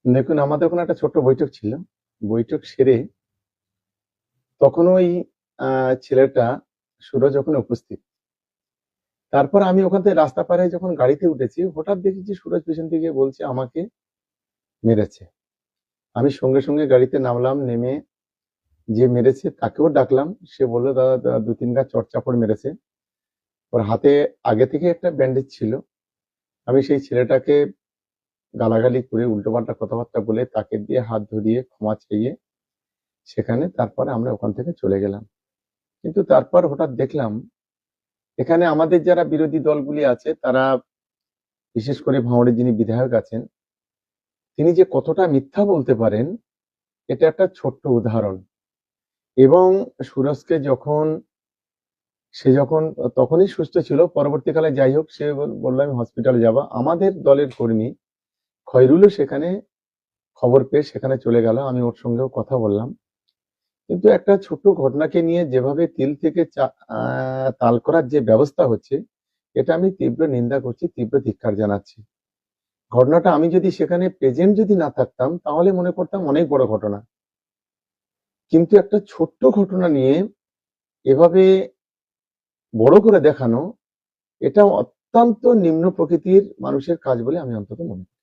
দেখুন, আমাদের ওখানে একটা ছোট্ট বৈঠক ছিল। বৈঠক সেরে তখন ওই ছেলেটা সুরজ ওখানে উপস্থিত। তারপর আমি ওখান থেকে রাস্তা পার হয়ে যখন গাড়িতে উঠেছি, হঠাৎ দেখি যে সুরজ পেছন থেকে বলছে আমাকে মেরেছে। আমি সঙ্গে সঙ্গে গাড়িতে নামলাম, নেমে যে মেরেছে তাকেও ডাকলাম। সে বলল, দাদা দাদা, 2-3 গা চড় চাপড় মেরেছে। ওর হাতে আগে থেকে একটা ব্যান্ডেজ ছিল। আমি সেই ছেলেটাকে গালাগালি করে উল্টোপাল্টা কথাবার্তা বলে তাকে দিয়ে হাত ধরিয়ে ক্ষমা চেয়ে সেখানে তারপরে আমরা ওখান থেকে চলে গেলাম। কিন্তু তারপর হঠাৎ দেখলাম এখানে আমাদের যারা বিরোধী দলগুলি আছে তারা, বিশেষ করে ভাঙড়ের যিনি বিধায়ক আছেন, তিনি যে কতটা মিথ্যা বলতে পারেন এটা একটা ছোট্ট উদাহরণ। এবং সুরজকে যখন তখনই সুস্থ ছিল, পরবর্তীকালে যাই হোক সে বললো আমি হসপিটালে যাবো। আমাদের দলের কর্মী খয়রুলও সেখানে খবর পেয়ে সেখানে চলে গেল। আমি ওর সঙ্গেও কথা বললাম। কিন্তু একটা ছোট্ট ঘটনাকে নিয়ে যেভাবে তিল থেকে তাল করার যে ব্যবস্থা হচ্ছে, এটা আমি তীব্র নিন্দা করছি, তীব্র ধিক্কার জানাচ্ছি। ঘটনাটা আমি যদি সেখানে প্রেজেন্ট যদি না থাকতাম তাহলে মনে করতাম অনেক বড় ঘটনা। কিন্তু একটা ছোট্ট ঘটনা নিয়ে এভাবে বড় করে দেখানো, এটা অত্যন্ত নিম্ন প্রকৃতির মানুষের কাজ বলে আমি অন্তত মনে করি।